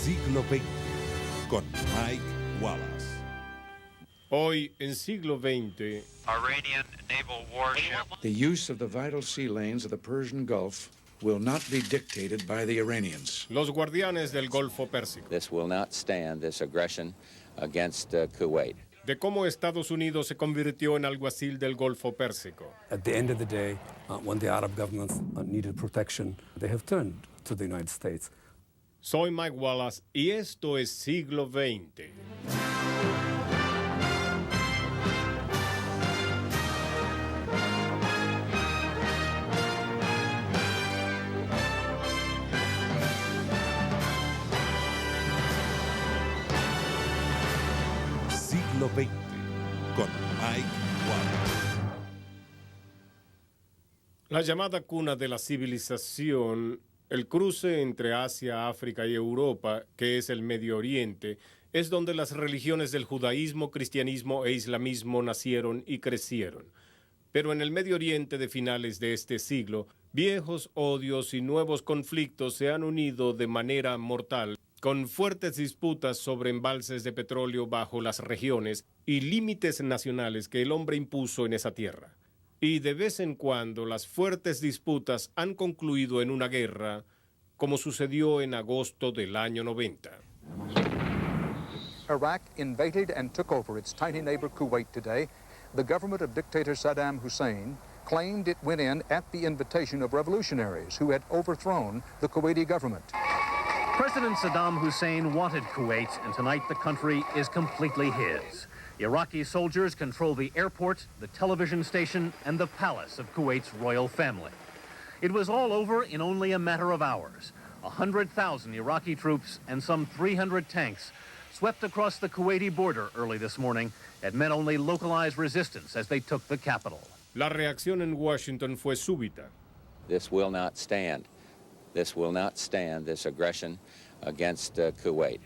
Siglo XX con Mike Wallace. Hoy, en siglo XX, Iranian naval warship. The use of the vital sea lanes of the Persian Gulf will not be dictated by the Iranians. los guardianes del Golfo Pérsico, This will not stand, this aggression against Kuwait. de cómo Estados Unidos se convirtió en alguacil del Golfo Pérsico. At the end of the day, when the Arab governments needed protection, they have turned to the United States. Soy Mike Wallace y esto es Siglo XX. Siglo XX con Mike Wallace. La llamada cuna de la civilización, el cruce entre Asia, África y Europa, que es el Medio Oriente, es donde las religiones del judaísmo, cristianismo e islamismo nacieron y crecieron. Pero en el Medio Oriente de finales de este siglo, viejos odios y nuevos conflictos se han unido de manera mortal, con fuertes disputas sobre embalses de petróleo bajo las regiones y límites nacionales que el hombre impuso en esa tierra. Y de vez en cuando las fuertes disputas han concluido en una guerra, como sucedió en agosto del año 90. Iraq invaded and took over its tiny neighbor Kuwait today. The government of dictator Saddam Hussein claimed it went in at the invitation of revolutionaries who had overthrown the Kuwaiti government. President Saddam Hussein wanted Kuwait, and tonight the country is completely his. Iraqi soldiers control the airport, the television station, and the palace of Kuwait's royal family. It was all over in only a matter of hours. 100,000 Iraqi troops and some 300 tanks swept across the Kuwaiti border early this morning and met only localized resistance as they took the capital. La reacción en Washington fue súbita. This will not stand. This will not stand, this aggression against Kuwait.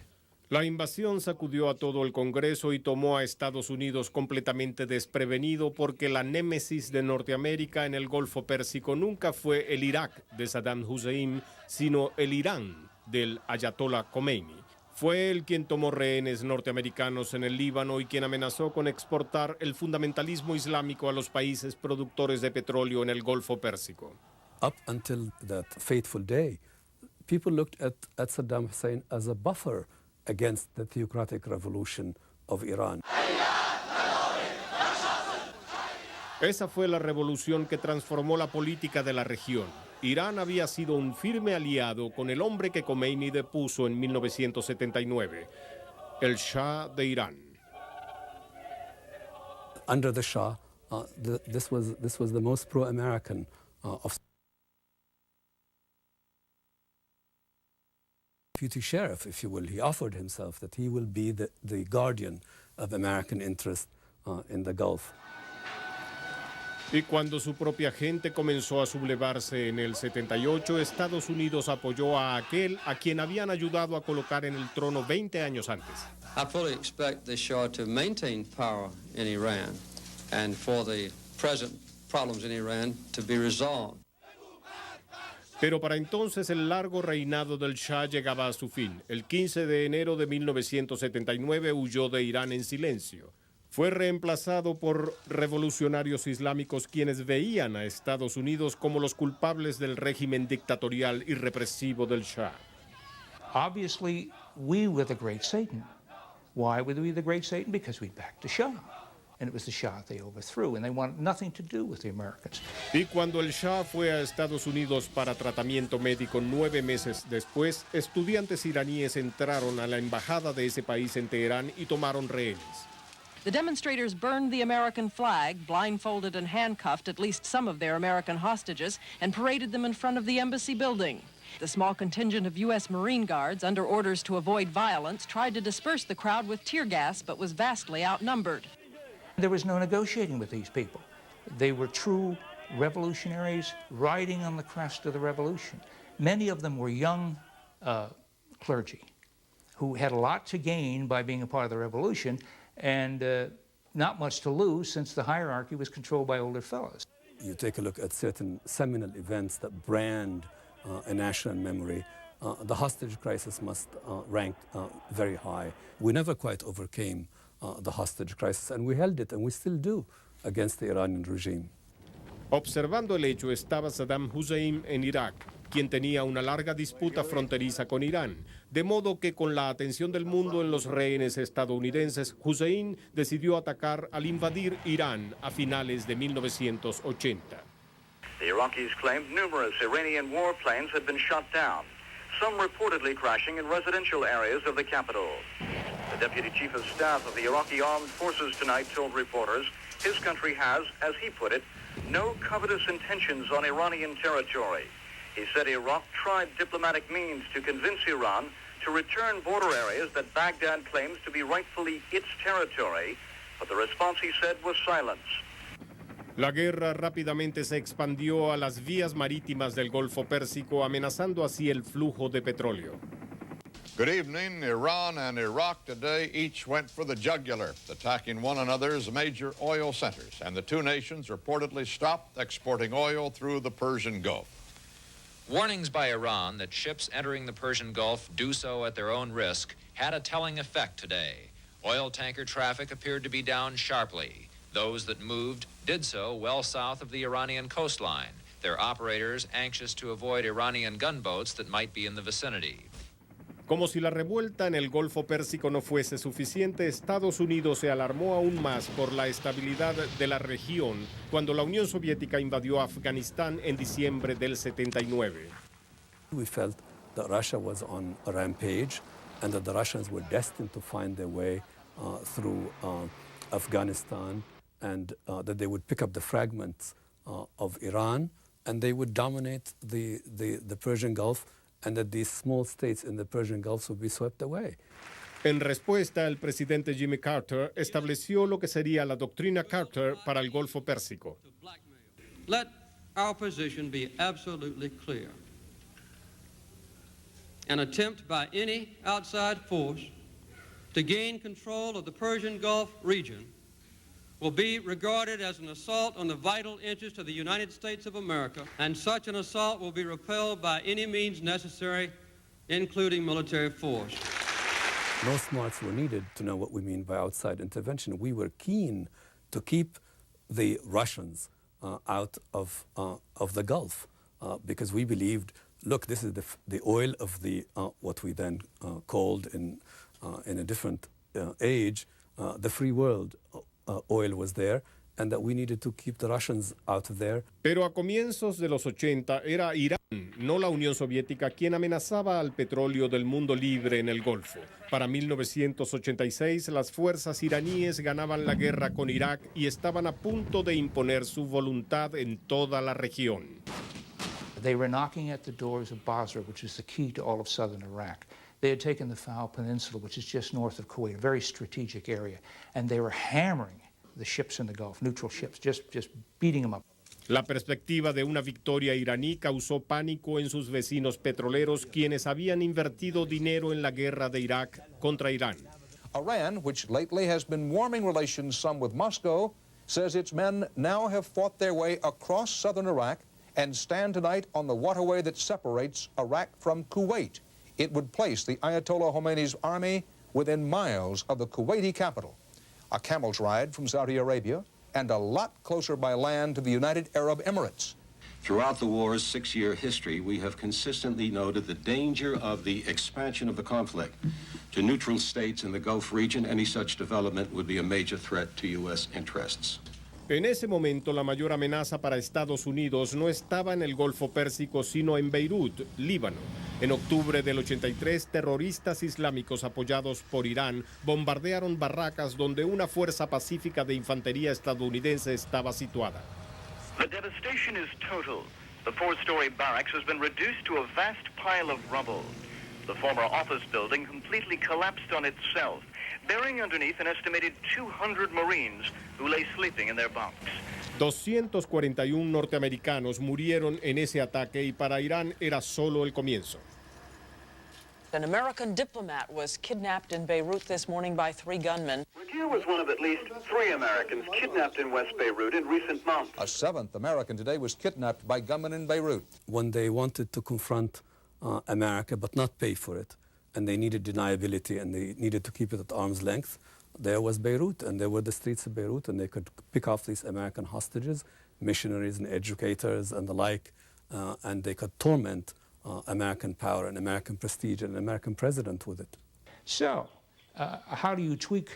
La invasión sacudió a todo el Congreso y tomó a Estados Unidos completamente desprevenido porque la némesis de Norteamérica en el Golfo Pérsico nunca fue el Irak de Saddam Hussein, sino el Irán del Ayatollah Khomeini. Fue él quien tomó rehenes norteamericanos en el Líbano y quien amenazó con exportar el fundamentalismo islámico a los países productores de petróleo en el Golfo Pérsico. Up until that fateful day, people looked at Saddam Hussein as a buffer against the theocratic revolution of Iran. Esa fue la revolución que transformó la política de la región. Irán había sido un firme aliado con el hombre que Khomeini depuso en 1979, el Shah de Irán. Under the Shah, this was the most pro-American of deputy sheriff, if you will. He offered himself that he will be the guardian of American interest in the Gulf. Y cuando su propia gente comenzó a sublevarse en el 78, Estados Unidos apoyó a aquel a quien habían ayudado a colocar en el trono 20 años antes. I fully expect the Shah to maintain power in Iran and for the present problems in Iran to be resolved. Pero para entonces el largo reinado del Shah llegaba a su fin. El 15 de enero de 1979 huyó de Irán en silencio. Fue reemplazado por revolucionarios islámicos quienes veían a Estados Unidos como los culpables del régimen dictatorial y represivo del Shah. Obviously, we were the great Satan. Why were we the great Satan? Because we backed the Shah. And it was the Shah they overthrew, and they wanted nothing to do with the Americans. Y cuando el Shah fue a Estados Unidos para tratamiento médico 9 meses después, estudiantes iraníes entraron a la embajada de ese país en Teherán y tomaron rehenes. The demonstrators burned the American flag, blindfolded and handcuffed at least some of their American hostages, and paraded them in front of the embassy building. The small contingent of U.S. Marine Guards, under orders to avoid violence, tried to disperse the crowd with tear gas, but was vastly outnumbered. There was no negotiating with these people. They were true revolutionaries riding on the crest of the revolution. Many of them were young clergy who had a lot to gain by being a part of the revolution and not much to lose since the hierarchy was controlled by older fellows. You take a look at certain seminal events that brand a national memory. the hostage crisis must rank very high. We never quite overcame the hostage crisis, and we held it, and we still do, against the Iranian regime. Observando el hecho estaba Saddam Hussein en Irak, quien tenía una larga disputa fronteriza con Irán, de modo que con la atención del mundo en los rehenes estadounidenses, Hussein decidió atacar al invadir Irán a finales de 1980. The Iraqis claimed numerous Iranian warplanes had been shot down, some reportedly crashing in residential areas of the capital. The Deputy Chief of Staff of the Iraqi Armed Forces tonight told reporters his country has, as he put it, no covetous intentions on Iranian territory. He said Iraq tried diplomatic means to convince Iran to return border areas that Baghdad claims to be rightfully its territory, but the response, he said, was silence. La guerra rápidamente se expandió a las vías marítimas del Golfo Pérsico, amenazando así el flujo de petróleo. Good evening. Iran and Iraq today each went for the jugular, attacking one another's major oil centers, and the two nations reportedly stopped exporting oil through the Persian Gulf. Warnings by Iran that ships entering the Persian Gulf do so at their own risk had a telling effect today. Oil tanker traffic appeared to be down sharply. Those that moved did so well south of the Iranian coastline, their operators anxious to avoid Iranian gunboats that might be in the vicinity. Como si la revuelta en el Golfo Pérsico no fuese suficiente, Estados Unidos se alarmó aún más por la estabilidad de la región cuando la Unión Soviética invadió Afganistán en diciembre del 79. We felt that Russia was on a rampage and that the Russians were destined to find their way through Afghanistan, and that they would pick up the fragments of Iran and they would dominate the Persian Gulf, and that these small states in the Persian Gulf would be swept away. En respuesta, el presidente Jimmy Carter estableció lo que sería la doctrina Carter para el Golfo Pérsico. Let our position be absolutely clear. An attempt by any outside force to gain control of the Persian Gulf region will be regarded as an assault on the vital interests of the United States of America, and such an assault will be repelled by any means necessary, including military force. No smarts were needed to know what we mean by outside intervention. We were keen to keep the Russians out of the Gulf because we believed, look, this is the oil of the what we then called in a different age the free world. Oil was there, and that we needed to keep the Russians out of there. Pero a comienzos de los 80 era Irán, no la Unión Soviética, quien amenazaba al petróleo del mundo libre en el Golfo. Para 1986, las fuerzas iraníes ganaban la guerra con Irak y estaban a punto de imponer su voluntad en toda la región. They were knocking at the doors of Basra, which is the key to all of southern Iraq. They had taken the Fao Peninsula, which is just north of Kuwait, a very strategic area, and they were hammering the ships in the Gulf, neutral ships, just beating them up. La perspectiva de una victoria iraní causó pánico en sus vecinos petroleros, quienes habían invertido dinero en la guerra de Irak contra Irán. Iran, which lately has been warming relations some with Moscow, says its men now have fought their way across southern Iraq and stand tonight on the waterway that separates Iraq from Kuwait. It would place the Ayatollah Khomeini's army within miles of the Kuwaiti capital, a camel's ride from Saudi Arabia, and a lot closer by land to the United Arab Emirates. Throughout the war's six-year history, we have consistently noted the danger of the expansion of the conflict to neutral states in the Gulf region. Any such development would be a major threat to U.S. interests. En ese momento, la mayor amenaza para Estados Unidos no estaba en el Golfo Pérsico, sino en Beirut, Líbano. En octubre del 83, terroristas islámicos apoyados por Irán bombardearon barracas donde una fuerza pacífica de infantería estadounidense estaba situada. The devastation is total. The four-story barracks has been reduced to a vast pile of rubble. The former office building completely collapsed on itself, burying underneath an estimated 200 Marines who lay sleeping in their bunks. 241 norteamericanos murieron en ese ataque y para Irán era solo el comienzo. An American diplomat was kidnapped in Beirut this morning by 3 gunmen. Radir was one of at least 3 Americans kidnapped in West Beirut in recent months. A 7th American today was kidnapped by gunmen in Beirut. When they wanted to confront America but not pay for it, and they needed deniability and they needed to keep it at arm's length, there was Beirut, and there were the streets of Beirut, and they could pick off these American hostages, missionaries and educators and the like, and they could torment American power and American prestige and an American president with it. So, how do you tweak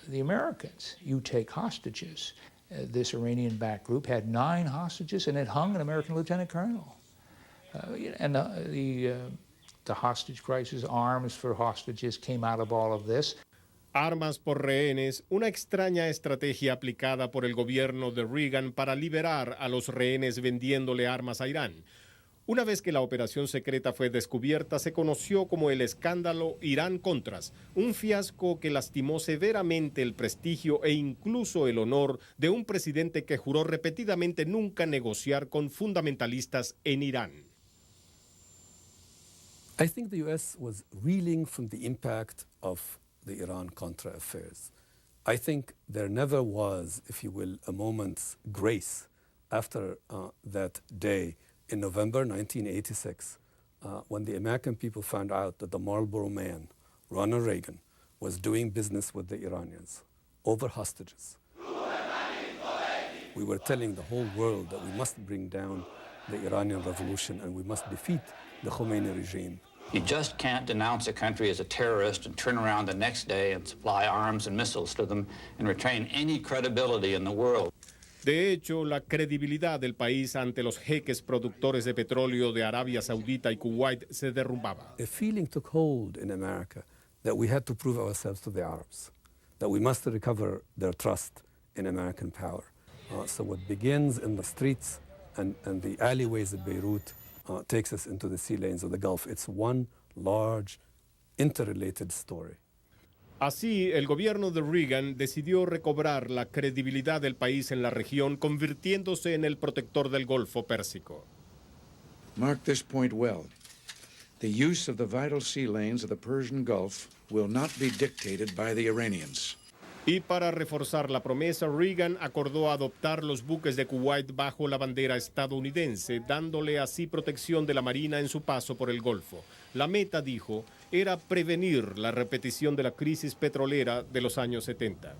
the Americans? You take hostages. This Iranian-backed group had 9 hostages, and it hung an American lieutenant colonel. And the hostage crisis, arms for hostages, came out of all of this. Armas por rehenes, una extraña estrategia aplicada por el gobierno de Reagan para liberar a los rehenes vendiéndole armas a Irán. Una vez que la operación secreta fue descubierta, se conoció como el escándalo Irán-Contras, un fiasco que lastimó severamente el prestigio e incluso el honor de un presidente que juró repetidamente nunca negociar con fundamentalistas en Irán. I think the U.S. was reeling from the impact of the Iran-Contra affairs. I think there never was, if you will, a moment's grace after that day in November 1986, when the American people found out that the Marlboro Man, Ronald Reagan, was doing business with the Iranians over hostages. We were telling the whole world that we must bring down the Iranian revolution and we must defeat the Khomeini regime. You just can't denounce a country as a terrorist and turn around the next day and supply arms and missiles to them and retain any credibility in the world. De hecho, la credibilidad del país ante los jeques productores de petróleo de Arabia Saudita y Kuwait se derrumbaba. A feeling took hold in America that we had to prove ourselves to the Arabs, that we must recover their trust in American power. So what begins in the streets and the alleyways of Beirut takes us into the sea lanes of the Gulf. It's one large, interrelated story. Así, el gobierno de Reagan decidió recobrar la credibilidad del país en la región, convirtiéndose en el protector del Golfo Pérsico. Mark this point well. The use of the vital sea lanes of the Persian Gulf will not be dictated by the Iranians. Y para reforzar la promesa, Reagan acordó adoptar los buques de Kuwait bajo la bandera estadounidense, dándole así protección de la Marina en su paso por el Golfo. La meta, dijo, era prevenir la repetición de la crisis petrolera de los años 70.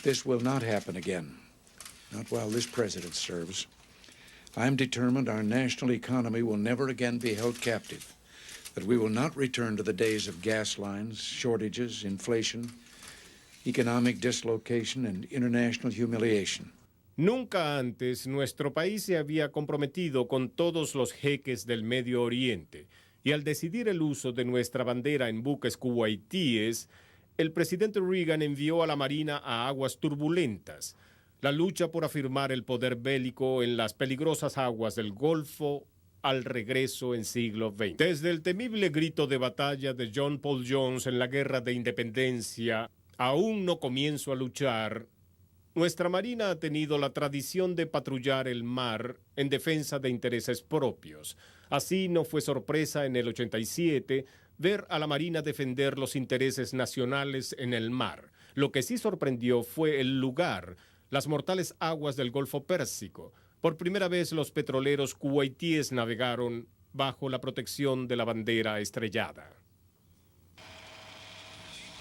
This will not happen again, not while this president serves. I'm determined our national economy will never again be held captive, that we will not return to the days of gas lines, shortages, inflation, economic dislocation and international humiliation. Nunca antes nuestro país se había comprometido con todos los jeques del Medio Oriente, y al decidir el uso de nuestra bandera en buques kuwaitíes, el presidente Reagan envió a la Marina a aguas turbulentas. La lucha por afirmar el poder bélico en las peligrosas aguas del Golfo al regreso en siglo XX. Desde el temible grito de batalla de John Paul Jones en la Guerra de Independencia, aún no comienzo a luchar, nuestra Marina ha tenido la tradición de patrullar el mar en defensa de intereses propios. Así no fue sorpresa en el 87 ver a la Marina defender los intereses nacionales en el mar. Lo que sí sorprendió fue el lugar, las mortales aguas del Golfo Pérsico. Por primera vez los petroleros kuwaitíes navegaron bajo la protección de la bandera estrellada.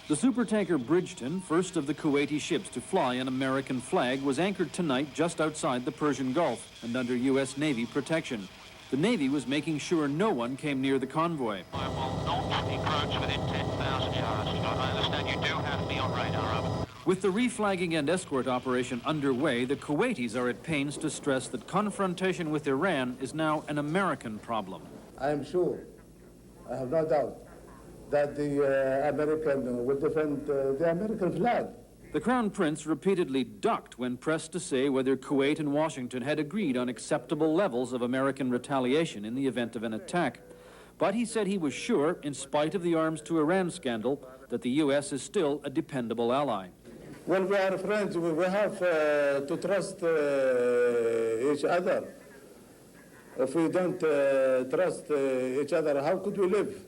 The supertanker Bridgeton, first of the Kuwaiti ships to fly an American flag, was anchored tonight just outside the Persian Gulf and under U.S. Navy protection. The Navy was making sure no one came near the convoy. I will not encroach within 10,000 yards. I understand you do have me on radar, over. With the reflagging and escort operation underway, the Kuwaitis are at pains to stress that confrontation with Iran is now an American problem. I am sure, I have no doubt, that the American will defend the American flag. The Crown Prince repeatedly ducked when pressed to say whether Kuwait and Washington had agreed on acceptable levels of American retaliation in the event of an attack. But he said he was sure, in spite of the arms to Iran scandal, that the U.S. is still a dependable ally. When we are friends, we have to trust each other. If we don't trust each other, how could we live?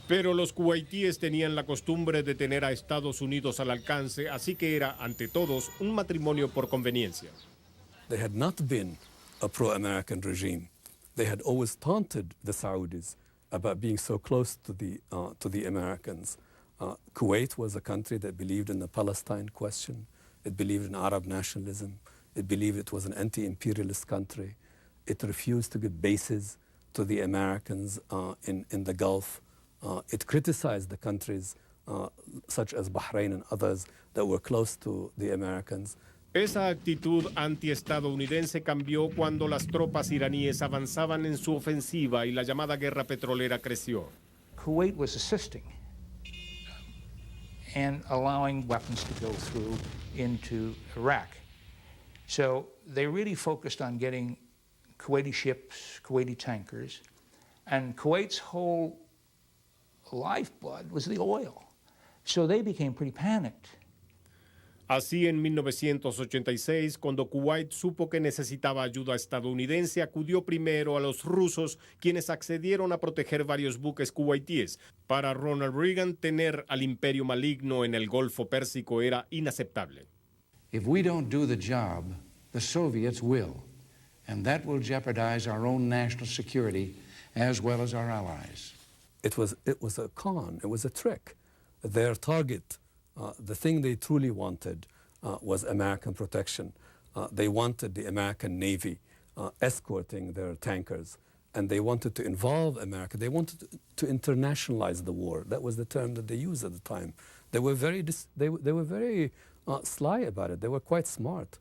Pero los kuwaitíes tenían la costumbre de tener a Estados Unidos al alcance, así que era, ante todos, un matrimonio por conveniencia. There had not been a pro-American regime They had always taunted the Saudis about being so close to the Americans. Kuwait was a country that believed in the Palestine question. It believed in Arab nationalism. It believed it was an anti-imperialist country. It refused to give bases to the Americans in the Gulf. It criticized the countries such as Bahrain and others that were close to the Americans. Esa actitud antiestadounidense cambió cuando las tropas iraníes avanzaban en su ofensiva y la llamada guerra petrolera creció. Kuwait was assisting and allowing weapons to go through into Iraq. So they really focused on getting Kuwaiti ships, Kuwaiti tankers, and Kuwait's whole lifeblood was the oil. So they became pretty panicked. Así, en 1986, cuando Kuwait supo que necesitaba ayuda estadounidense, acudió primero a los rusos, quienes accedieron a proteger varios buques kuwaitíes. Para Ronald Reagan, tener al imperio maligno en el Golfo Pérsico era inaceptable. If we don't do the job, the Soviets will, and that will jeopardize our own national security as well as our allies. It was a con, it was a trick. Their target, the thing they truly wanted was American protection. They wanted the American Navy escorting their tankers, and they wanted to involve America. They wanted to internationalize the war. That was the term that they used at the time. They were very sly about it. They were quite smart.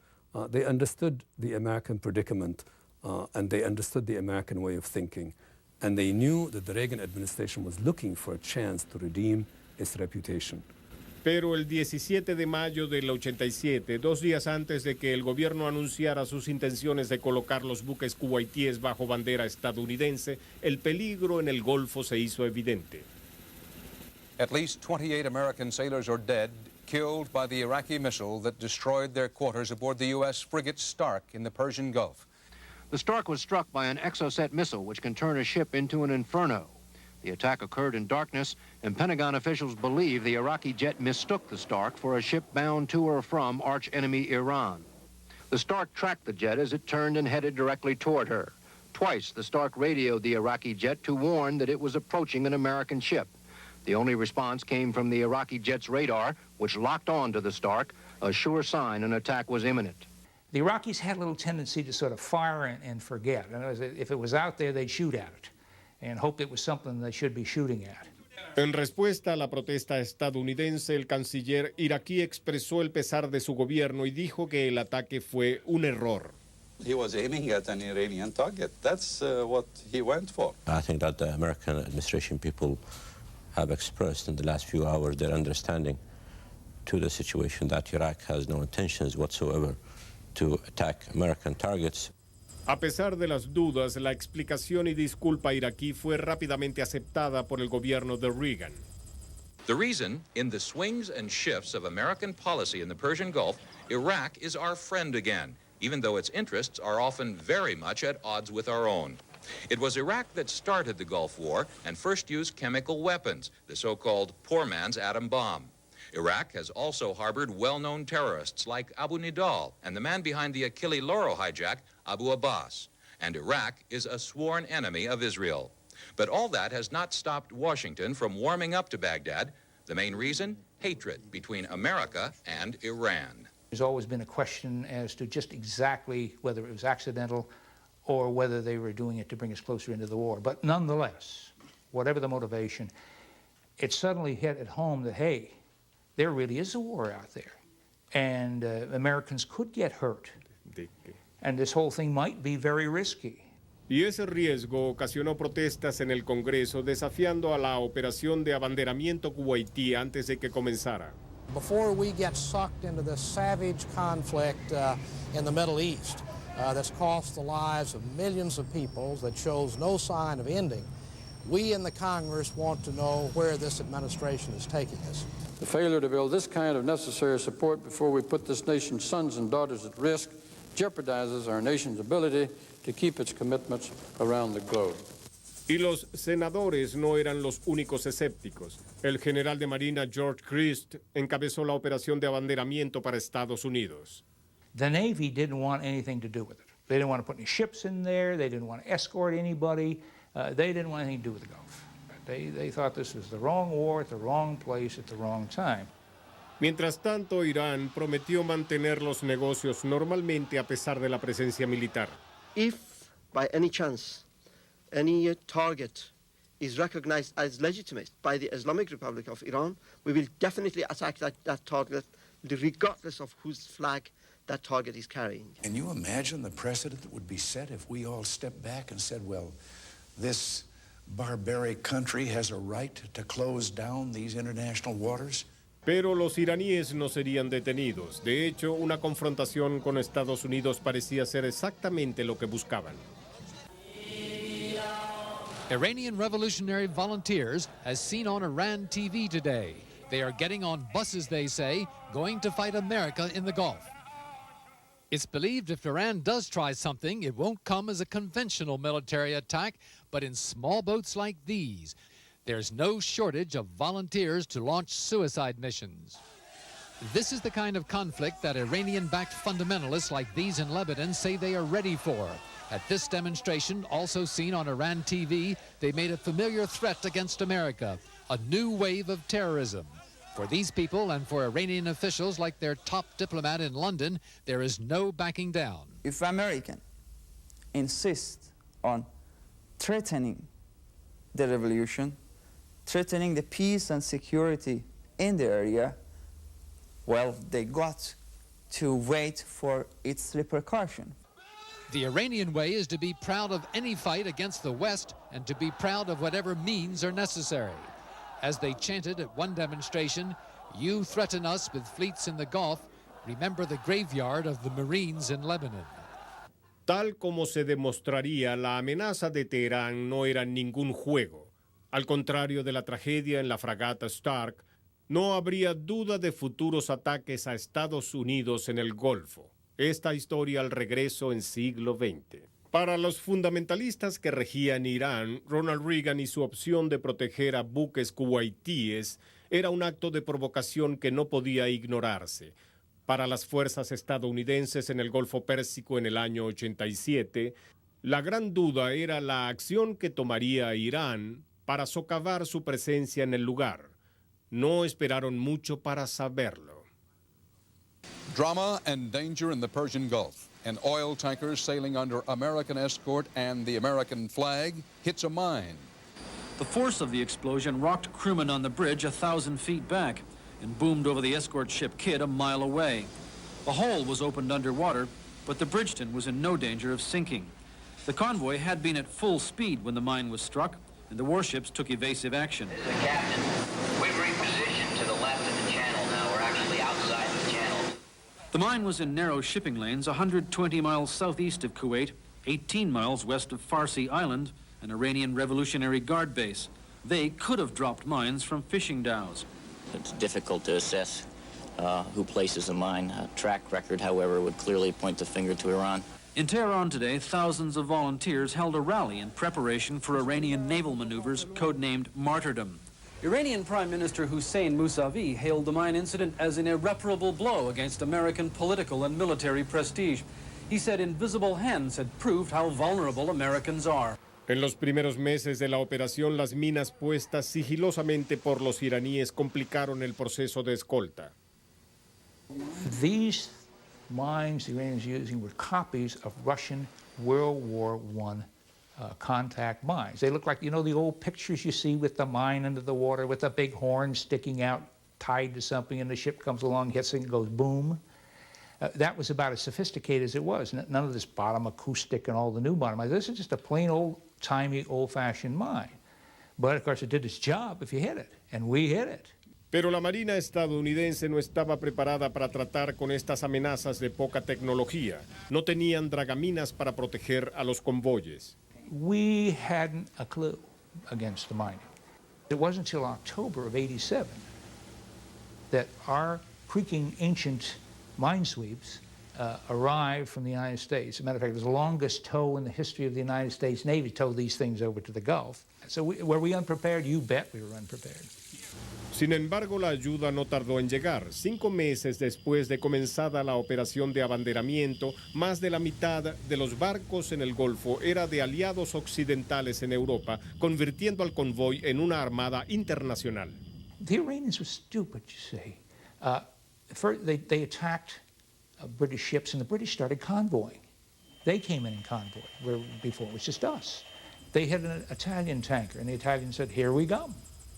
They understood the American predicament, and they understood the American way of thinking. And they knew that the Reagan administration was looking for a chance to redeem its reputation. Pero el 17 de mayo del 87, 2 días antes de que el gobierno anunciara sus intenciones de colocar los buques kuwaitíes bajo bandera estadounidense, el peligro en el Golfo se hizo evidente. At least 28 American sailors are dead, killed by the Iraqi missile that destroyed their quarters aboard the U.S. frigate Stark in the Persian Gulf. The Stark was struck by an Exocet missile which can turn a ship into an inferno. The attack occurred in darkness, and Pentagon officials believe the Iraqi jet mistook the Stark for a ship bound to or from arch-enemy Iran. The Stark tracked the jet as it turned and headed directly toward her. Twice, the Stark radioed the Iraqi jet to warn that it was approaching an American ship. The only response came from the Iraqi jet's radar, which locked on to the Stark, a sure sign an attack was imminent. The Iraqis had a little tendency to sort of fire and forget. In other words, if it was out there, they'd shoot at it and hope it was something they should be shooting at. En respuesta a la protesta estadounidense, el canciller iraquí expresó el pesar de su gobierno y dijo que el ataque fue un error. He was aiming at an Iranian target. That's what he went for. I think that the American administration people have expressed in the last few hours their understanding to the situation that Iraq has no intentions whatsoever to attack American targets. A pesar de las dudas, la explicación y disculpa iraquí fue rápidamente aceptada por el gobierno de Reagan. The reason, in the swings and shifts of American policy in the Persian Gulf, Iraq is our friend again, even though its interests are often very much at odds with our own. It was Iraq that started the Gulf War and first used chemical weapons, the so-called poor man's atom bomb. Iraq has also harbored well-known terrorists like Abu Nidal and the man behind the Achille Lauro hijack, Abu Abbas. And Iraq is a sworn enemy of Israel. But all that has not stopped Washington from warming up to Baghdad. The main reason? Hatred between America and Iran. There's always been a question as to just exactly whether it was accidental or whether they were doing it to bring us closer into the war. But nonetheless, whatever the motivation, it suddenly hit at home that, hey, there really is a war out there, and Americans could get hurt, and this whole thing might be very risky. Y ese riesgo ocasionó protestas en el Congreso desafiando a la operación de abanderamiento kuwaití antes de que comenzara. Before we get sucked into this savage conflict in the Middle East that's cost the lives of millions of people that shows no sign of ending, we in the Congress want to know where this administration is taking us. The failure to build this kind of necessary support before we put this nation's sons and daughters at risk jeopardizes our nation's ability to keep its commitments around the globe. Y los senadores no eran los únicos escépticos. El general de Marina George Christ encabezó la operación de abanderamiento para Estados Unidos. The Navy didn't want anything to do with it. They didn't want to put any ships in there. They didn't want to escort anybody. They didn't want anything to do with the Gulf. They thought this was the wrong war at the wrong place at the wrong time. Mientras tanto, Irán prometió mantener los negocios normalmente a pesar de la presencia militar. If, by any chance, any target is recognized as legitimate by the Islamic Republic of Iran, we will definitely attack that target, regardless of whose flag that target is carrying. Can you imagine the precedent that would be set if we all stepped back and said, well, this barbaric country has a right to close down these international waters? Pero los iraníes no serían detenidos. De hecho, una confrontación con Estados Unidos parecía ser exactamente lo que buscaban. Iranian revolutionary volunteers, as seen on Iran TV today. They are getting on buses, they say, going to fight America in the Gulf. It's believed if Iran does try something, it won't come as a conventional military attack, but in small boats like these. There's no shortage of volunteers to launch suicide missions. This is the kind of conflict that Iranian-backed fundamentalists like these in Lebanon say they are ready for. At this demonstration, also seen on Iran TV, they made a familiar threat against America, a new wave of terrorism. For these people and for Iranian officials like their top diplomat in London, there is no backing down. If Americans insist on threatening the revolution, threatening the peace and security in the area, well, they got to wait for its repercussion. The Iranian way is to be proud of any fight against the West and to be proud of whatever means are necessary. As they chanted at one demonstration, "You threaten us with fleets in the Gulf, remember the graveyard of the Marines in Lebanon." Tal como se demostraría, la amenaza de Teherán no era ningún juego. Al contrario de la tragedia en la fragata Stark, no habría duda de futuros ataques a Estados Unidos en el Golfo. Esta historia al regreso en siglo XX. Para los fundamentalistas que regían Irán, Ronald Reagan y su opción de proteger a buques kuwaitíes era un acto de provocación que no podía ignorarse. Para las fuerzas estadounidenses en el Golfo Pérsico en el año 87, la gran duda era la acción que tomaría Irán para socavar su presencia en el lugar. No esperaron mucho para saberlo. Drama and danger in the Persian Gulf. An oil tanker sailing under American escort and the American flag hits a mine. The force of the explosion rocked crewmen on the bridge 1,000 feet back and boomed over the escort ship Kidd a mile away. A hole was opened underwater, but the Bridgeton was in no danger of sinking. The convoy had been at full speed when the mine was struck, and the warships took evasive action. The captain, we've repositioned to the left of the channel now. We're actually outside the channel. The mine was in narrow shipping lanes 120 miles southeast of Kuwait, 18 miles west of Farsi Island, an Iranian Revolutionary Guard base. They could have dropped mines from fishing dhows. It's difficult to assess who places a mine. A track record, however, would clearly point the finger to Iran. In Tehran today, thousands of volunteers held a rally in preparation for Iranian naval maneuvers codenamed Martyrdom. Iranian Prime Minister Hussein Mousavi hailed the mine incident as an irreparable blow against American political and military prestige. He said invisible hands had proved how vulnerable Americans are. En los primeros meses de la operación, las minas puestas sigilosamente por los iraníes complicaron el proceso de escolta. These mines the Iranians were using were copies of Russian World War I contact mines. They look like, you know, the old pictures you see with the mine under the water with a big horn sticking out, tied to something, and the ship comes along, hits it, and goes boom. That was about as sophisticated as it was. None of this bottom acoustic and all the new bottom. This is just a plain old-timey, old-fashioned mine. But, of course, it did its job if you hit it, and we hit it. Pero la Marina estadounidense no estaba preparada para tratar con estas amenazas de poca tecnología. No tenían dragaminas para proteger a los convoyes. We hadn't a clue against the mining. It wasn't until October of '87 that our creaking ancient minesweeps arrived from the United States. As a matter of fact, it was the longest tow in the history of the United States Navy, towed these things over to the Gulf. So were we unprepared? You bet we were unprepared. Sin embargo, la ayuda no tardó en llegar. 5 meses después de comenzada la operación de abanderamiento, más de la mitad de los barcos en el Golfo era de aliados occidentales en Europa, convirtiendo al convoy en una armada internacional. The Iranians were stupid, you see. First, they attacked British ships, and the British started convoying. They came in convoy, where before it was just us. They had an Italian tanker, and the Italians said, here we go,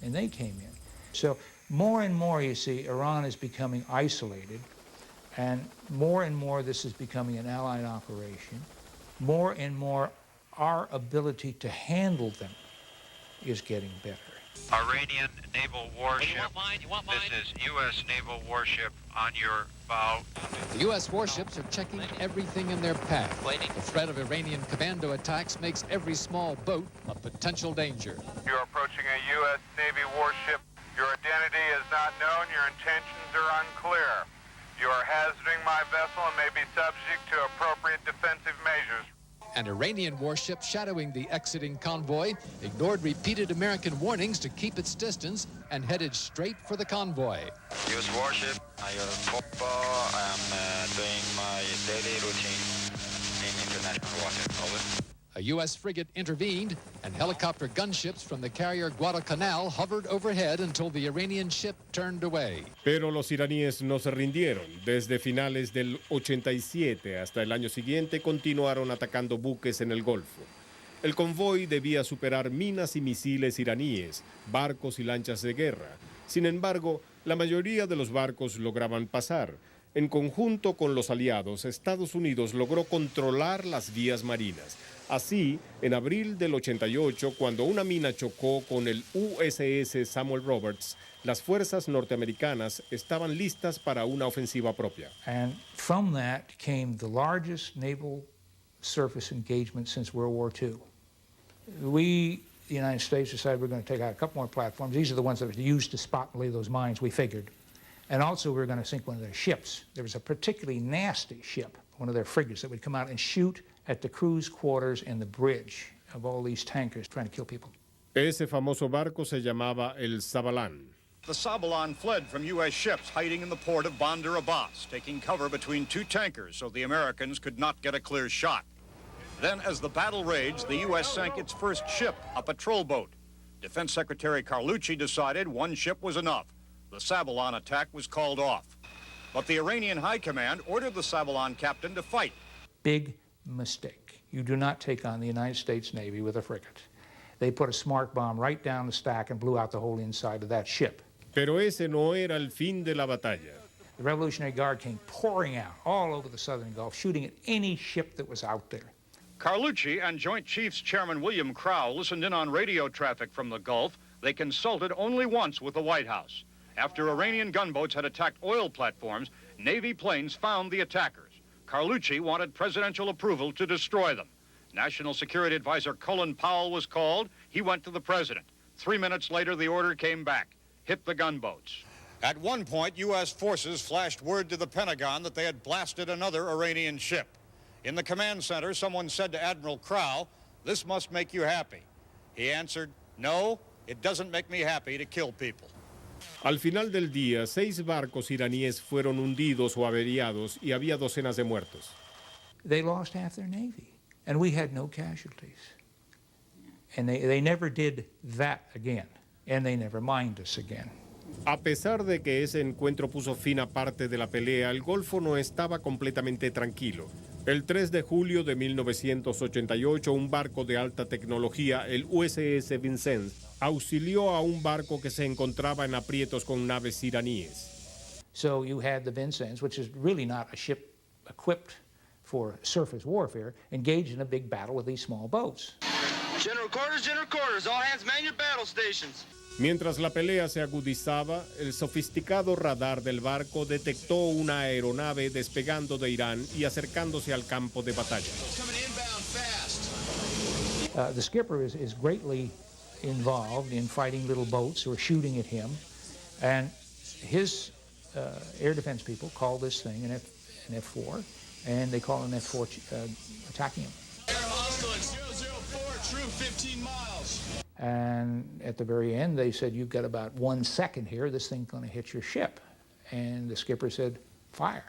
and they came in. So more and more, you see, Iran is becoming isolated, and more this is becoming an allied operation. More and more, our ability to handle them is getting better. Iranian naval warship. This is U.S. naval warship on your bow. The U.S. warships are checking everything in their path. The threat of Iranian commando attacks makes every small boat a potential danger. You're approaching a U.S. Navy warship. Your identity is not known. Your intentions are unclear. You are hazarding my vessel and may be subject to appropriate defensive measures. An Iranian warship shadowing the exiting convoy ignored repeated American warnings to keep its distance and headed straight for the convoy. U.S. warship, I am doing my daily routine in international water. Over. A U.S. frigate intervened, and helicopter gunships from the carrier Guadalcanal hovered overhead until the Iranian ship turned away. Pero los iraníes no se rindieron. Desde finales del 87 hasta el año siguiente continuaron atacando buques en el Golfo. El convoy debía superar minas y misiles iraníes, barcos y lanchas de guerra. Sin embargo, la mayoría de los barcos lograban pasar. En conjunto con los aliados, Estados Unidos logró controlar las vías marinas. Así, en abril del 88, cuando una mina chocó con el USS Samuel Roberts, las fuerzas norteamericanas estaban listas para una ofensiva propia. And from that came the largest naval surface engagement since World War II. We, the United States, decided we're going to take out a couple more platforms. These are the ones that were used to spot and lay those mines, we figured. And also we were going to sink one of their ships. There was a particularly nasty ship, one of their frigates, that would come out and shoot at the cruise quarters and the bridge of all these tankers trying to kill people. Ese famoso barco se llamaba el Zabalán. The Sabalan fled from U.S. ships hiding in the port of Bandar Abbas, taking cover between 2 tankers so the Americans could not get a clear shot. Then, as the battle raged, the U.S. sank its first ship, a patrol boat. Defense Secretary Carlucci decided 1 ship was enough. The Sabalan attack was called off. But the Iranian High Command ordered the Sabalan captain to fight. Big mistake. You do not take on the United States Navy with a frigate. They put a smart bomb right down the stack and blew out the whole inside of that ship. Pero ese no era el fin de la batalla. The Revolutionary Guard came pouring out all over the southern Gulf, shooting at any ship that was out there. Carlucci and Joint Chiefs Chairman William Crowe listened in on radio traffic from the Gulf. They consulted only once with the White House. After Iranian gunboats had attacked oil platforms, Navy planes found the attackers. Carlucci wanted presidential approval to destroy them. National Security Advisor Colin Powell was called. He went to the president. 3 minutes later, the order came back. Hit the gunboats. At one point, U.S. forces flashed word to the Pentagon that they had blasted another Iranian ship. In the command center, someone said to Admiral Crowe, "This must make you happy." He answered, "No, it doesn't make me happy to kill people." Al final del día, 6 barcos iraníes fueron hundidos o averiados y había docenas de muertos. They lost half their navy, and we had no casualties. And they never did that again, and they never mined us again. A pesar de que ese encuentro puso fin a parte de la pelea, el Golfo no estaba completamente tranquilo. El 3 de julio de 1988, un barco de alta tecnología, el USS Vincennes, auxilió a un barco que se encontraba en aprietos con naves iraníes. So you had the Vincennes, which is really not a ship equipped for surface warfare, engaged in a big battle with these small boats. General quarters, all hands man your battle stations. Mientras la pelea se agudizaba, el sofisticado radar del barco detectó una aeronave despegando de Irán y acercándose al campo de batalla. The skipper is greatly involved in fighting little boats who are shooting at him, and his air defense people call this thing an F-4, and they call an F-4 attacking him. Air hostile at 004, true 15 miles. And at the very end, they said, you've got about 1 second here, this thing's going to hit your ship. And the skipper said, fire.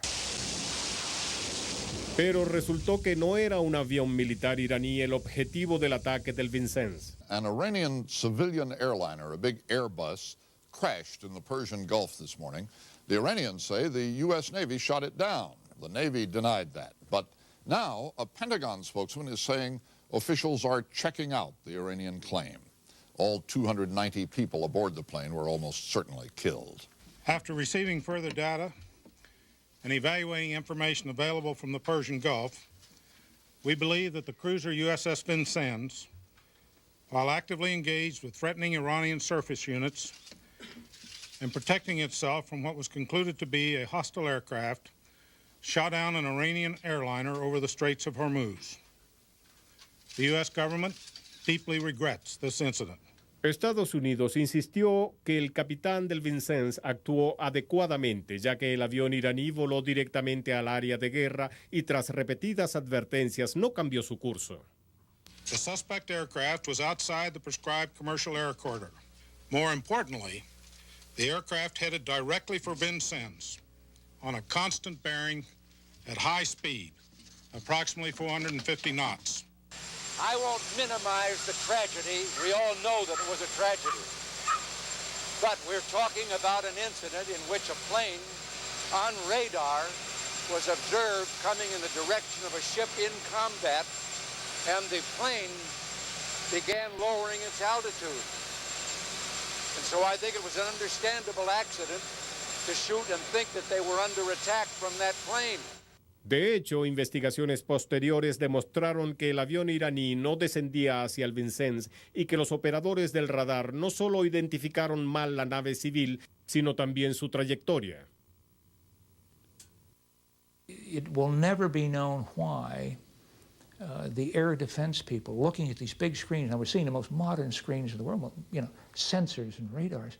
Pero resultó que no era un avión militar iraní el objetivo del ataque del Vincennes. An Iranian civilian airliner, a big Airbus, crashed in the Persian Gulf this morning. The Iranians say the U.S. Navy shot it down. The Navy denied that. But now a Pentagon spokesman is saying officials are checking out the Iranian claim. All 290 people aboard the plane were almost certainly killed. After receiving further data and evaluating information available from the Persian Gulf, we believe that the cruiser USS Vincennes, while actively engaged with threatening Iranian surface units and protecting itself from what was concluded to be a hostile aircraft, shot down an Iranian airliner over the Straits of Hormuz. The U.S. government deeply regrets this incident. Estados Unidos insistió que el capitán del Vincennes actuó adecuadamente, ya que el avión iraní voló directamente al área de guerra y tras repetidas advertencias no cambió su curso. The suspect aircraft was outside the prescribed commercial air corridor. More importantly, the aircraft headed directly for Vincennes on a constant bearing at high speed, approximately 450 knots. I won't minimize the tragedy. We all know that it was a tragedy. But we're talking about an incident in which a plane on radar was observed coming in the direction of a ship in combat, and the plane began lowering its altitude. And so I think it was an understandable accident to shoot and think that they were under attack from that plane. De hecho, investigaciones posteriores demostraron que el avión iraní no descendía hacia el Vincennes y que los operadores del radar no solo identificaron mal la nave civil, sino también su trayectoria. It will never be known why the air defense people, looking at these big screens, now we're seeing the most modern screens in the world, you know, sensors and radars,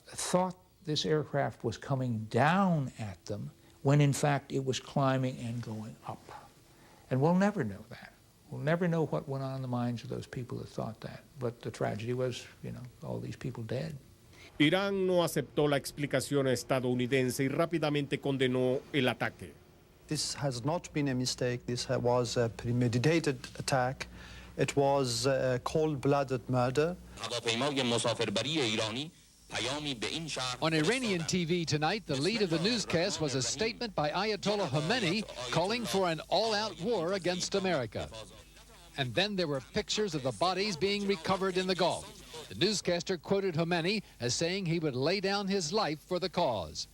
thought this aircraft was coming down at them when in fact it was climbing and going up. And we'll never know that. We'll never know what went on in the minds of those people that thought that. But the tragedy was, you know, all these people dead. Irán no aceptó la explicación estadounidense y rápidamente condenó el ataque. This has not been a mistake. This was a premeditated attack. It was a cold-blooded murder. On Iranian TV tonight, the lead of the newscast was a statement by Ayatollah Khomeini calling for an all-out war against America. And then there were pictures of the bodies being recovered in the Gulf. The newscaster quoted Khomeini as saying he would lay down his life for the cause.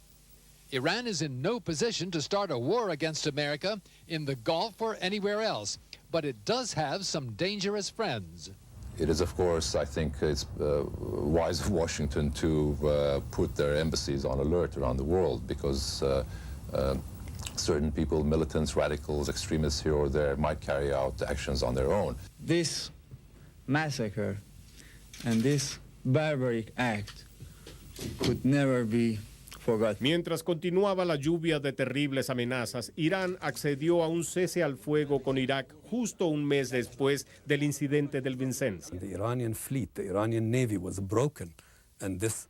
Iran is in no position to start a war against America in the Gulf or anywhere else, but it does have some dangerous friends. It is, of course, I think it's wise of Washington to put their embassies on alert around the world because certain people, militants, radicals, extremists here or there might carry out actions on their own. This massacre and this barbaric act could never be forgotten. Mientras continuaba la lluvia de terribles amenazas, Irán accedió a un cese al fuego con Irak justo un mes después del incidente del Vincennes. The Iranian fleet, the Iranian Navy was broken, and this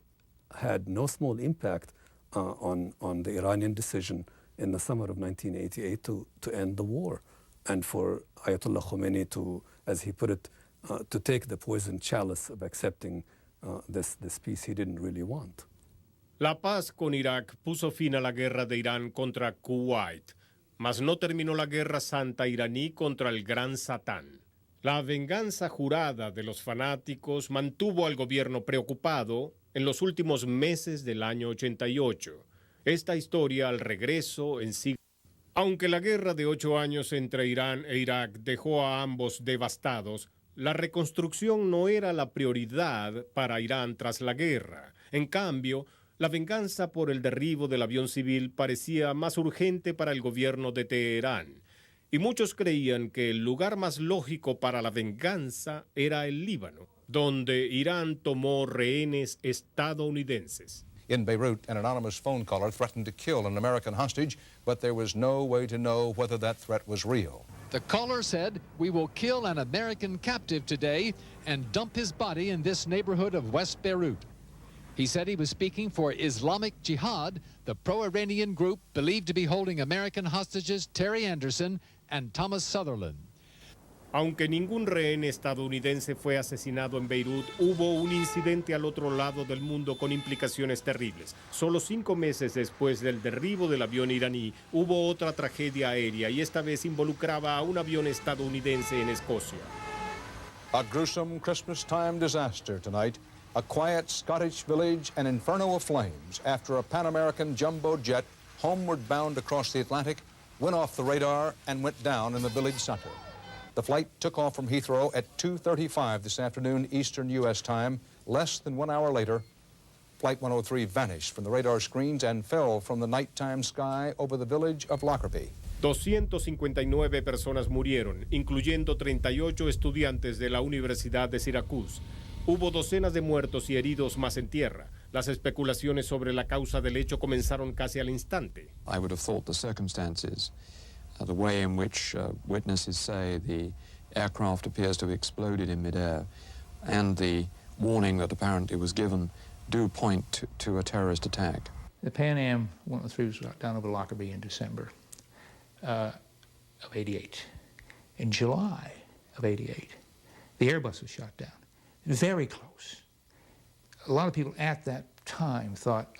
had no small impact on the Iranian decision in the summer of 1988 to end the war, and for Ayatollah Khomeini to, as he put it, to take the poisoned chalice of accepting this peace he didn't really want. La paz con Irak puso fin a la guerra de Irán contra Kuwait, mas no terminó la guerra santa iraní contra el Gran Satán. La venganza jurada de los fanáticos mantuvo al gobierno preocupado en los últimos meses del año 88. Esta historia al regreso en sí. Aunque la guerra de 8 años entre Irán e Irak dejó a ambos devastados, la reconstrucción no era la prioridad para Irán tras la guerra. En cambio, la venganza por el derribo del avión civil parecía más urgente para el gobierno de Teherán, y muchos creían que el lugar más lógico para la venganza era el Líbano, donde Irán tomó rehenes estadounidenses. In Beirut, an anonymous phone caller threatened to kill an American hostage, but there was no way to know whether that threat was real. The caller said, "We will kill an American captive today and dump his body in this neighborhood of West Beirut." He said he was speaking for Islamic Jihad, the pro-Iranian group believed to be holding American hostages Terry Anderson and Thomas Sutherland. Aunque ningún rehén estadounidense fue asesinado en Beirut, hubo un incidente al otro lado del mundo con implicaciones terribles. Solo 5 meses después del derribo del avión iraní, hubo otra tragedia aérea y esta vez involucraba a un avión estadounidense en Escocia. A gruesome Christmas-time disaster tonight. A quiet Scottish village, an inferno of flames after a Pan-American jumbo jet, homeward bound across the Atlantic, went off the radar and went down in the village center. The flight took off from Heathrow at 2:35 this afternoon Eastern U.S. time. Less than 1 hour later, Flight 103 vanished from the radar screens and fell from the nighttime sky over the village of Lockerbie. 259 personas murieron, incluyendo 38 estudiantes de la Universidad de Syracuse. Hubo docenas de muertos y heridos más en tierra. Las especulaciones sobre la causa del hecho comenzaron casi al instante. I would have thought the circumstances, the way in which witnesses say the aircraft appears to have exploded in midair, and the warning that apparently was given do point to a terrorist attack. The Pan Am 103 was shot down over Lockerbie in December of '88. In July of '88, the Airbus was shot down. Very close. A lot of people at that time thought,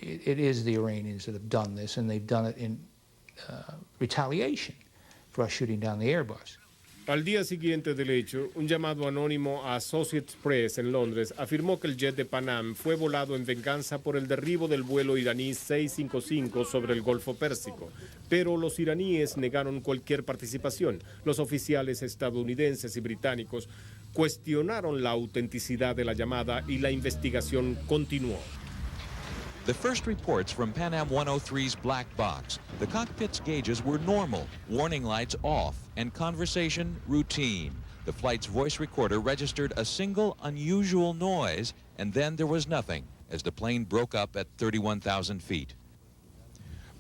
it is the Iranians that have done this, and they've done it in retaliation for us shooting down the Airbus. Al día siguiente del hecho, un llamado anónimo a Associated Press en Londres afirmó que el jet de Pan Am fue volado en venganza por el derribo del vuelo iraní 655 sobre el Golfo Pérsico. Pero los iraníes negaron cualquier participación. Los oficiales estadounidenses y británicos cuestionaron la autenticidad de la llamada y la investigación continuó. The first reports from Pan Am 103's black box. The cockpit's gauges were normal, warning lights off, and conversation routine. The flight's voice recorder registered a single unusual noise, and then there was nothing, as the plane broke up at 31,000 feet.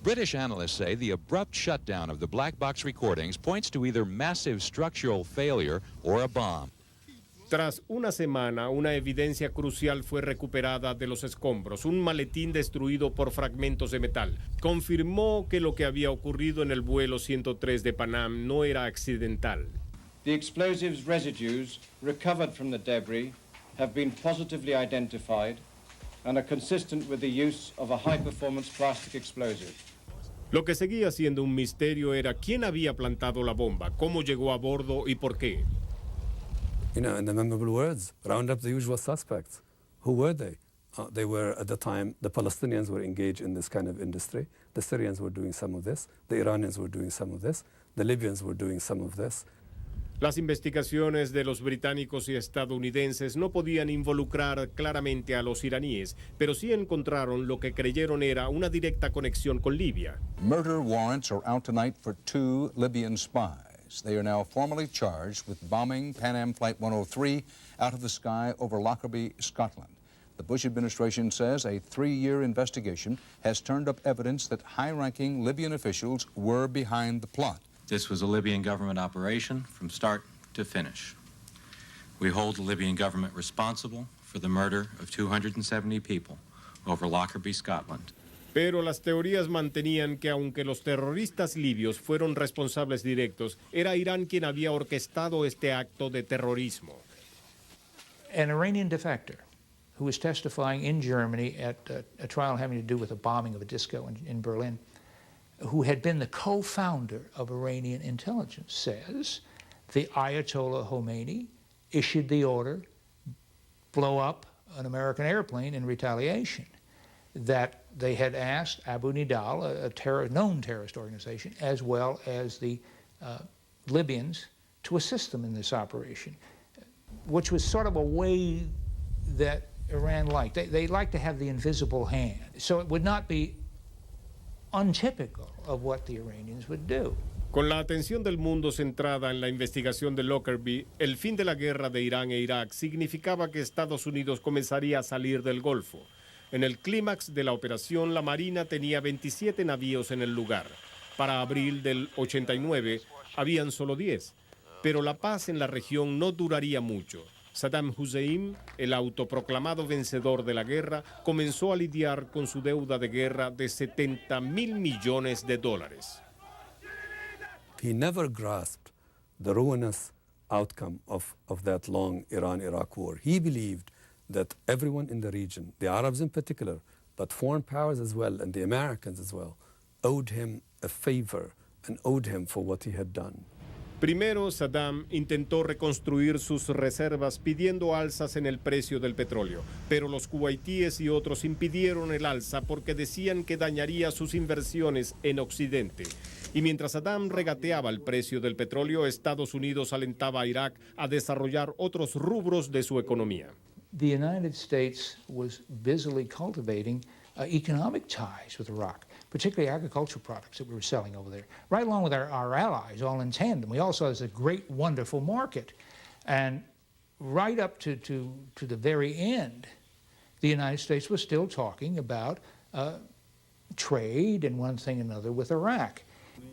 British analysts say the abrupt shutdown of the black box recordings points to either massive structural failure or a bomb. Tras una semana, una evidencia crucial fue recuperada de los escombros, un maletín destruido por fragmentos de metal. Confirmó que lo que había ocurrido en el vuelo 103 de Pan Am no era accidental. The explosives residues recovered from the debris have been positively identified and are consistent with the use of a high-performance plastic explosive. Lo que seguía siendo un misterio era quién había plantado la bomba, cómo llegó a bordo y por qué. You know, in the memorable words, round up the usual suspects. Who were they? They were, at the time, the Palestinians were engaged in this kind of industry. The Syrians were doing some of this. The Iranians were doing some of this. The Libyans were doing some of this. Las investigaciones de los británicos y estadounidenses no podían involucrar claramente a los iraníes, pero sí encontraron lo que creyeron era una directa conexión con Libia. Murder warrants are out tonight for 2 Libyan spies. They are now formally charged with bombing Pan Am Flight 103 out of the sky over Lockerbie, Scotland. The Bush administration says a 3-year investigation has turned up evidence that high-ranking Libyan officials were behind the plot. This was a Libyan government operation from start to finish. We hold the Libyan government responsible for the murder of 270 people over Lockerbie, Scotland. Pero las teorías mantenían que aunque los terroristas libios fueron responsables directos, era Irán quien había orquestado este acto de terrorismo. An Iranian defector who was testifying in Germany at a trial having to do with the bombing of a disco in Berlin, who had been the co-founder of Iranian intelligence, says the Ayatollah Khomeini issued the order, blow up an American airplane in retaliation, that they had asked Abu Nidal, a known terrorist organization, as well as the Libyans, to assist them in this operation, which was sort of a way that Iran liked. They like to have the invisible hand. So it would not be untypical of what the Iranians would do. Con la atención del mundo centrada en la investigación de Lockerbie, el fin de la guerra de Irán e Irak significaba que Estados Unidos comenzaría a salir del Golfo. En el clímax de la operación, la Marina tenía 27 navíos en el lugar. Para abril del 89 habían solo 10. Pero la paz en la región no duraría mucho. Saddam Hussein, el autoproclamado vencedor de la guerra, comenzó a lidiar con su deuda de guerra de $70,000 millones. He never grasped the ruinous outcome of that long Iran-Iraq war. He believed that everyone in the region, the Arabs in particular, but foreign powers as well, and the Americans as well, owed him a favor and owed him for what he had done. Primero, Saddam intentó reconstruir sus reservas pidiendo alzas en el precio del petróleo, pero los kuwaitíes y otros impidieron el alza porque decían que dañaría sus inversiones en Occidente. Y mientras Saddam regateaba el precio del petróleo, Estados Unidos alentaba a Irak a desarrollar otros rubros de su economía. The United States was busily cultivating economic ties with Iraq, particularly agricultural products that we were selling over there, right along with our allies, all in tandem. We also had a great, wonderful market. And right up to the very end, the United States was still talking about trade and one thing and another with Iraq.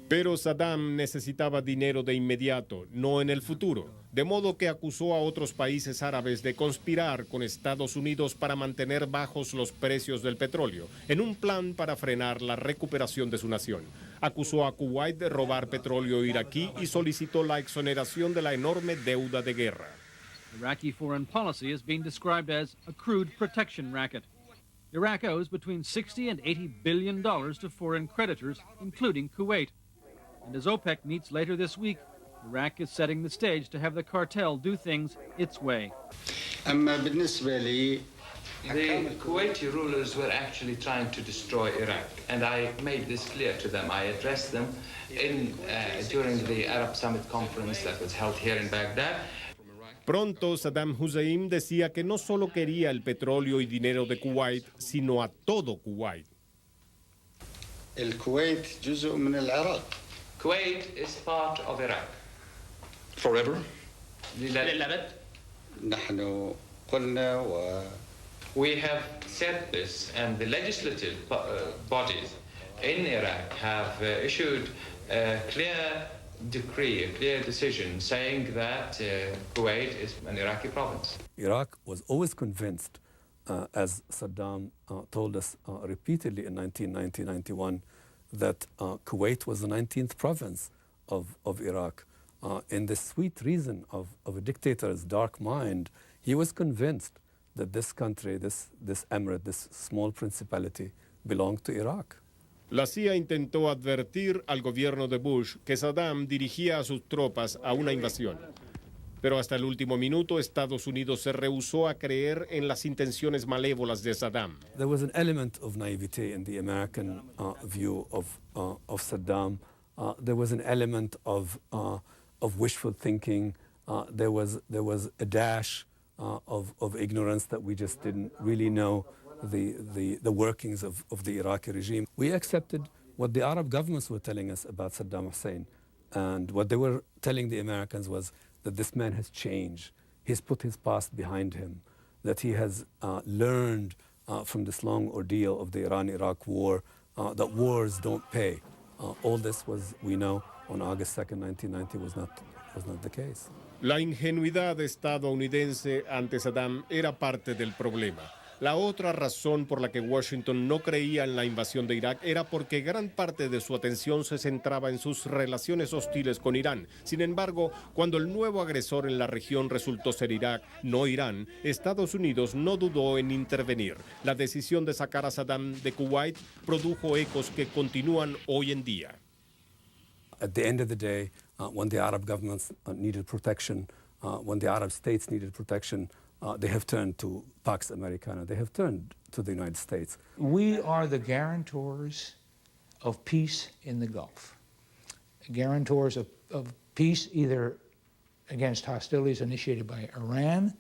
Pero Saddam necesitaba dinero de inmediato, no en el futuro, de modo que acusó a otros países árabes de conspirar con Estados Unidos para mantener bajos los precios del petróleo, en un plan para frenar la recuperación de su nación. Acusó a Kuwait de robar petróleo iraquí y solicitó la exoneración de la enorme deuda de guerra. Iraqi foreign policy has been described as a crude protection racket. Iraq owes between $60 and $80 billion to foreign creditors, including Kuwait. And as OPEC meets later this week, Iraq is setting the stage to have the cartel do things its way. The Kuwaiti rulers were actually trying to destroy Iraq, and I made this clear to them. I addressed them during the Arab Summit conference that was held here in Baghdad. Pronto Saddam Hussein decía que no solo quería el petróleo y dinero de Kuwait, sino a todo Kuwait. El Kuwait جزء من العراق. Kuwait is part of Iraq. Forever? للأبد. نحن قلنا We have said this, and the legislative bodies in Iraq have issued a clear decree, a clear decision saying that Kuwait is an Iraqi province. Iraq was always convinced, as Saddam told us repeatedly in 1990-91, that Kuwait was the 19th province of Iraq. In the sweet reason of a dictator's dark mind, he was convinced that this country, this emirate, this small principality, belonged to Iraq. La CIA intentó advertir al gobierno de Bush que Saddam dirigía a sus tropas a una invasión. Pero hasta el último minuto, Estados Unidos se rehusó a creer en las intenciones malévolas de Saddam. There was an element of naivety in the American view of Saddam. There was an element of wishful thinking. There was a dash of ignorance that we just didn't really know the workings of the Iraqi regime. We accepted what the Arab governments were telling us about Saddam Hussein. And what they were telling the Americans was that this man has changed. He's put his past behind him, that he has learned from this long ordeal of the Iran-Iraq war, that wars don't pay. All this was, we know, on August 2nd, 1990 was not the case. La ingenuidad estadounidense ante Saddam era parte del problema. La otra razón por la que Washington no creía en la invasión de Irak era porque gran parte de su atención se centraba en sus relaciones hostiles con Irán. Sin embargo, cuando el nuevo agresor en la región resultó ser Irak, no Irán, Estados Unidos no dudó en intervenir. La decisión de sacar a Saddam de Kuwait produjo ecos que continúan hoy en día. At the end of the day, when the Arab governments needed protection, when the Arab states needed protection, they have turned to Pax Americana. They have turned to the United States. We are the guarantors of peace in the Gulf. Guarantors of peace either against hostilities initiated by Iran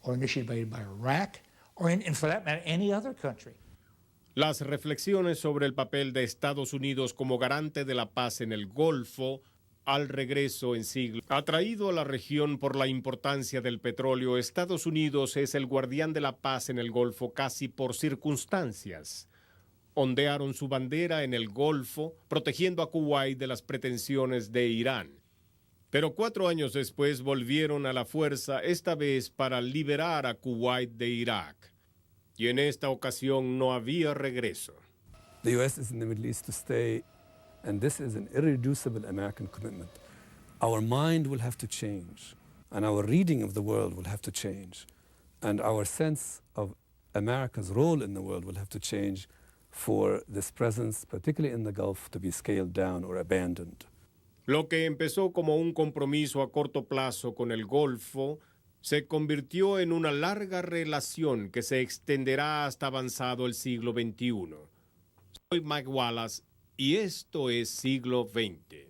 or initiated by Iraq or, in for that matter, any other country. Las reflexiones sobre el papel de Estados Unidos como garante de la paz en el Golfo al regreso en siglo. Atraído a la región por la importancia del petróleo, Estados Unidos es el guardián de la paz en el Golfo casi por circunstancias. ondearon su bandera en el Golfo, protegiendo a Kuwait de las pretensiones de Irán. Pero 4 años después volvieron a la fuerza, esta vez para liberar a Kuwait de Irak. Y en esta ocasión no había regreso. The U.S. is in the Middle East to stay, and this is an irreducible American commitment. Our mind will have to change, and our reading of the world will have to change, and our sense of America's role in the world will have to change for this presence, particularly in the Gulf, to be scaled down or abandoned. Lo que empezó como un compromiso a corto plazo con el Golfo se convirtió en una larga relación que se extenderá hasta avanzado el siglo XXI. Soy Mike Wallace y esto es Siglo XX.